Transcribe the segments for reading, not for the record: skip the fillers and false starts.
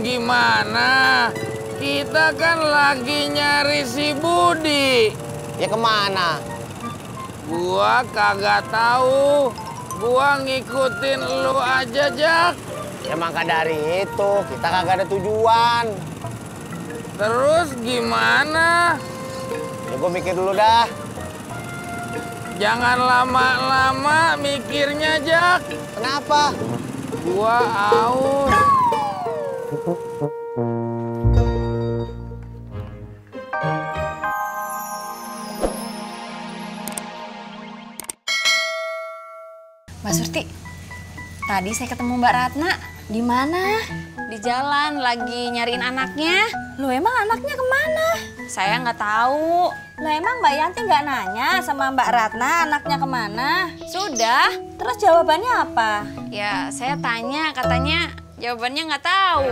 Gimana? Kita kan lagi nyari si Budi. Ya kemana? Gua kagak tahu. Gua ngikutin lu aja, Jak. Ya maka dari itu kita kagak ada tujuan. Terus gimana? Ya gue mikir dulu dah. Jangan lama-lama mikirnya, Jak. Kenapa? Gua aus. Mbak Surti, tadi saya ketemu Mbak Ratna. Di mana? Di jalan, lagi nyariin anaknya. Loh emang anaknya kemana? Saya nggak tahu. Loh emang Mbak Yanti nggak nanya sama Mbak Ratna anaknya kemana? Sudah. Terus jawabannya apa? Ya, saya tanya, katanya jawabannya nggak tahu.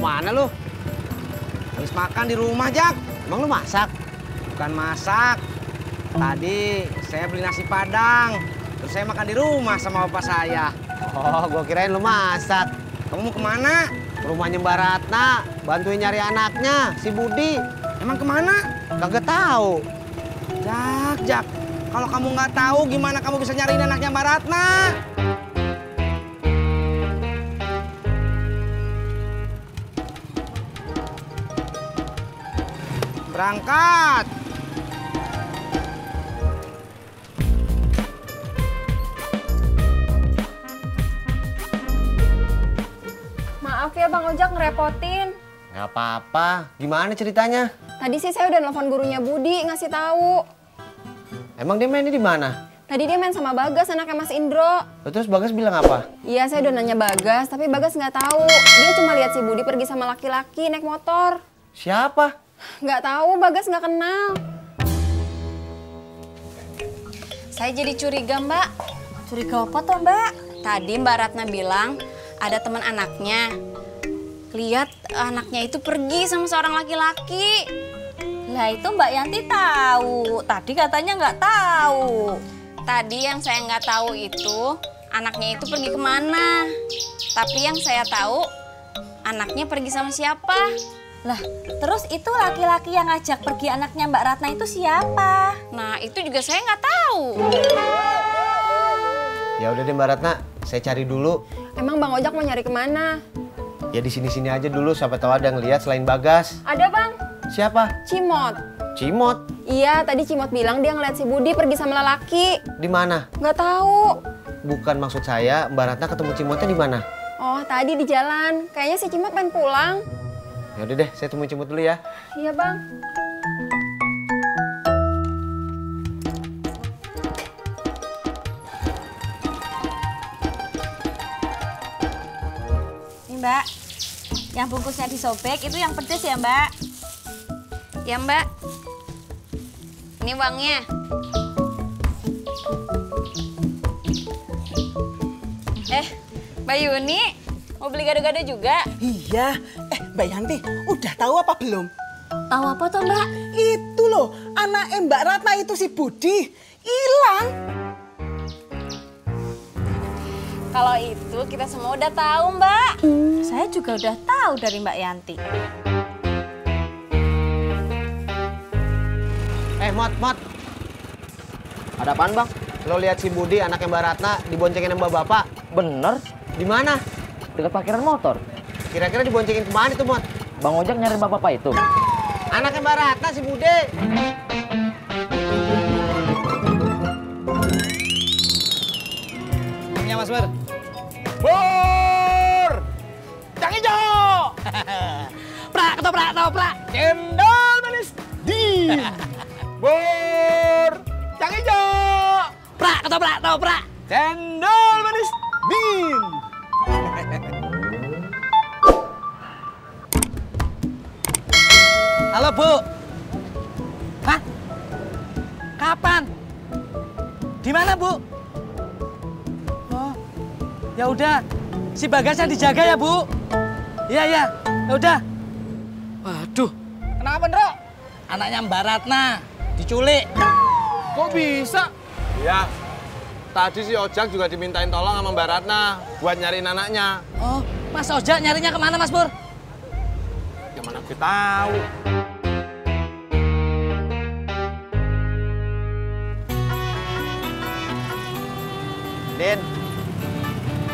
Mana lu? Habis makan di rumah, Jak. Emang lu masak? Bukan masak. Tadi saya beli nasi Padang. Terus saya makan di rumah sama bapak saya. Oh, gua kirain lu masak. Kamu mau kemana? Ke rumahnya Mbak Ratna, bantuin nyari anaknya, si Budi. Emang kemana? Kagak tahu. Jak. Kalau kamu nggak tahu, gimana kamu bisa nyariin anaknya Mbak Ratna? Berangkat. Maaf ya Bang Ojak ngerepotin. Nggak apa-apa. Gimana ceritanya? Tadi sih saya udah nelfon gurunya Budi ngasih tahu. Emang dia mainnya di mana? Tadi dia main sama Bagas anaknya Mas Indro. Terus Bagas bilang apa? Iya saya udah nanya Bagas tapi Bagas nggak tahu. Dia cuma lihat si Budi pergi sama laki-laki naik motor. Siapa? Nggak tahu, Bagas nggak kenal. Saya jadi curiga, Mbak. Curiga apa toh Mbak? Tadi Mbak Ratna bilang ada teman anaknya. Lihat anaknya itu pergi sama seorang laki-laki. Lah itu Mbak Yanti tahu. Tadi katanya nggak tahu. Tadi yang saya nggak tahu itu anaknya itu pergi kemana. Tapi yang saya tahu anaknya pergi sama siapa. Lah, terus itu laki-laki yang ngajak pergi anaknya Mbak Ratna itu siapa? Nah, itu juga saya nggak tahu. Ya udah deh Mbak Ratna, saya cari dulu. Emang Bang Ojak mau nyari kemana? Ya di sini-sini aja dulu, siapa tahu ada yang lihat selain Bagas. Ada Bang, Siapa? Cimot. Cimot. Iya, tadi Cimot bilang dia ngeliat si Budi pergi sama lelaki. Di mana? Nggak tahu. Bukan maksud saya, Mbak Ratna ketemu Cimotnya di mana? Oh, tadi di jalan. Kayaknya si Cimot pengen pulang. Ya udah deh, saya temuin Cimot dulu ya. Iya, Bang. Ini Mbak, yang bungkusnya disobek itu yang pedes ya Mbak? Ya, Mbak. Ini uangnya. Mbak Yuni, mau beli gado-gado juga? Iya, Mbak Yanti, udah tahu apa belum? Tahu apa toh Mbak? Itu loh, anak Mbak Ratna itu si Budi, hilang. Kalau itu kita semua udah tahu, Mbak. Saya juga udah tahu dari Mbak Yanti. Mot. Ada apaan, Bang? Lo lihat si Budi, anaknya Mbak Ratna, diboncengin sama bapak. Bener, Di mana? dekat parkiran motor. Kira-kira diboncengin kemana tuh, Mot? Bang Ojak nyari bapak itu. Anaknya Mbak Ratna, si Budi. Ini Mas Ber. Bur! Cang hijau! Prak, ketoprak. Cendol manis. Di. Bur! Cang hijau! Prak, ketoprak. Cendol manis. Din. Halo, Bu. Hah? Kapan? Di mana, Bu? Oh, ya udah. Si Bagasnya dijaga ya, Bu. Iya. Ya udah. Waduh. Kenapa, Ndro? Anaknya Mbak Ratna diculik. Kok bisa? Ya, tadi si Ojak juga dimintain tolong sama Mbak Ratna buat nyariin anaknya. Oh, Mas Ojak nyarinya kemana, Mas Pur? Ya mana gue tahu. Din,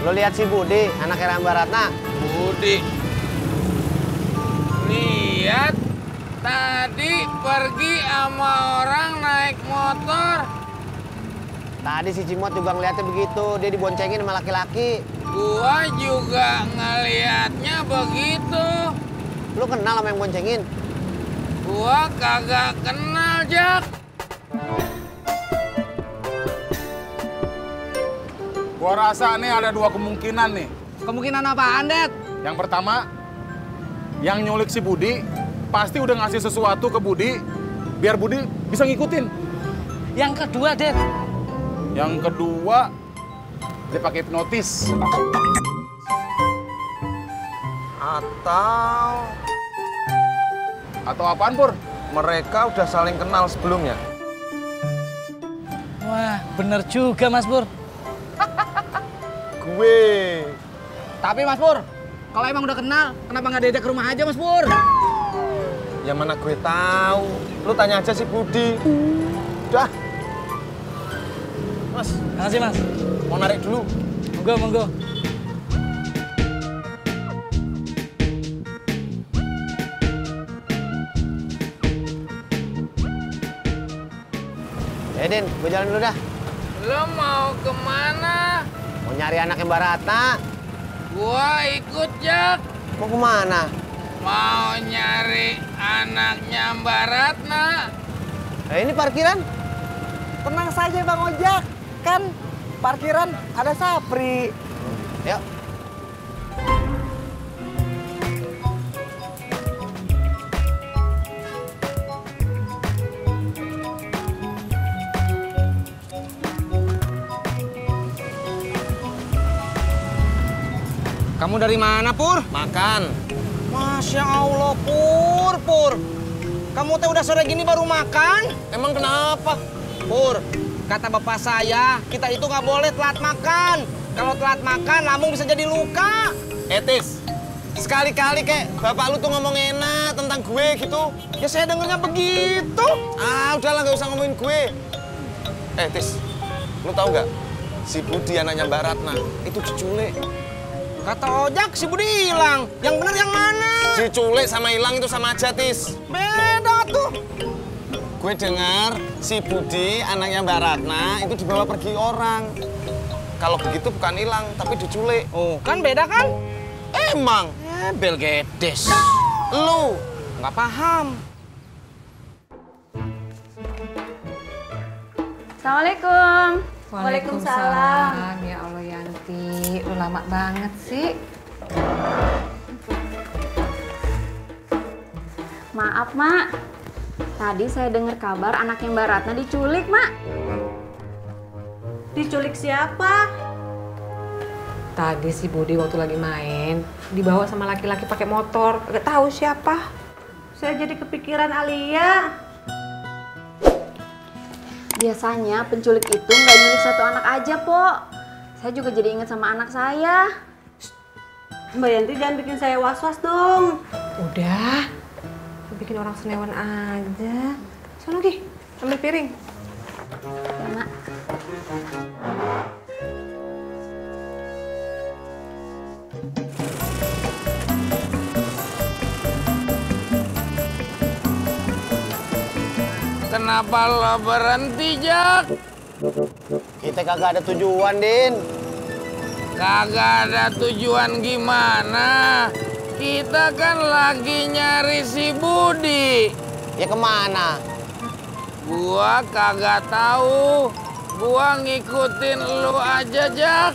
lo lihat si Budi, anaknya Mbak Ratna. Budi. Lihat, tadi pergi sama orang naik motor. Tadi si Cimot juga ngeliatnya begitu, dia diboncengin sama laki-laki. Gua juga ngeliatnya begitu. Lu kenal sama yang boncengin? Gua kagak kenal, Jak. Gua rasa nih ada dua kemungkinan nih. Kemungkinan apaan, Det? Yang pertama, yang nyulik si Budi pasti udah ngasih sesuatu ke Budi biar Budi bisa ngikutin. Yang kedua, Det. Yang kedua, dia pakai hipnotis. Atau apaan, Pur? Mereka udah saling kenal sebelumnya. Wah, bener juga, Mas Pur. Gue. Tapi Mas Pur, kalau emang udah kenal, kenapa nggak diajak ke rumah aja, Mas Pur? Ya mana gue tahu. Lu tanya aja si Budi. Udah. Mas, Makasih, Mas. mau narik dulu. Monggo, monggo. Din, gue jalan dulu dah. Lo mau kemana? Mau nyari anaknya Mbak Ratna. Gua ikut, Jak. Mau kemana? Mau nyari anaknya Mbak Ratna. Ini parkiran. Tenang saja Bang Ojak, kan parkiran ada Sapri. Yuk. Kamu dari mana, Pur? Makan. Masya Allah, Pur. Kamu teh udah sore gini baru makan? Emang kenapa? Pur, kata bapak saya, kita itu nggak boleh telat makan. Kalau telat makan, lambung bisa jadi luka. Etis, sekali-kali kek bapak lu tuh ngomong enak tentang gue gitu. Ya saya dengernya begitu. Ah, udahlah nggak usah ngomongin gue. Tis, lu tahu nggak? Si Budi anaknya Mbak Ratna itu diculik. Kata Ojak, si Budi hilang. Yang bener yang mana? Diculik sama hilang itu sama aja, Tis. Beda tuh. Gue dengar si Budi anaknya Mbak Ratna itu dibawa pergi orang. Kalau begitu bukan hilang, tapi diculik. Oh, kan beda kan? Emang? Bel gedes. Lu nggak paham. Assalamualaikum. Waalaikumsalam. Ya Allah Yanti, lu lama banget sih. Maaf, Mak. Tadi saya dengar kabar anaknya Mbak Ratna diculik, Mak. Diculik siapa? Tadi si Budi waktu lagi main, dibawa sama laki-laki pakai motor. Gak tahu siapa. Saya jadi kepikiran Alia. Biasanya penculik itu nggak nyulik satu anak aja, Pok. Saya juga jadi ingat sama anak saya. Mbak Yanti jangan bikin saya was-was dong. Udah, bikin orang senewan aja. Sono Gi, ambil piring. Ya, Mak. Kenapa lo berhenti, Jak? Kita kagak ada tujuan, Din. Kagak ada tujuan gimana? Kita kan lagi nyari si Budi. Ya kemana? Gua kagak tahu. Gua ngikutin lu aja, Jak.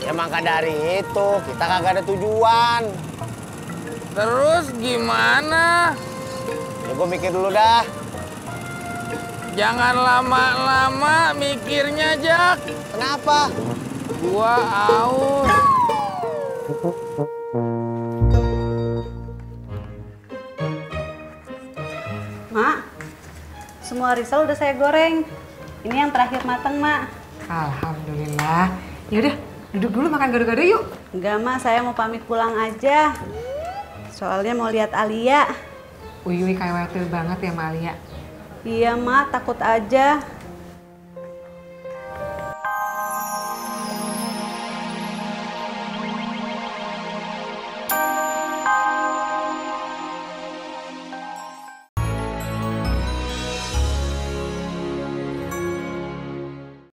Ya maka dari itu, kita kagak ada tujuan. Terus gimana? Ya gue mikir dulu dah. Jangan lama-lama mikirnya, Jak. Kenapa? Gua aus. Mak, semua risol udah saya goreng. Ini yang terakhir mateng, Mak. Alhamdulillah. Yaudah, duduk dulu makan gado-gado yuk. Enggak, Mak, saya mau pamit pulang aja. Soalnya mau lihat Alia. Uyuy khawatir banget ya sama Alia. Iya, Mak, takut aja.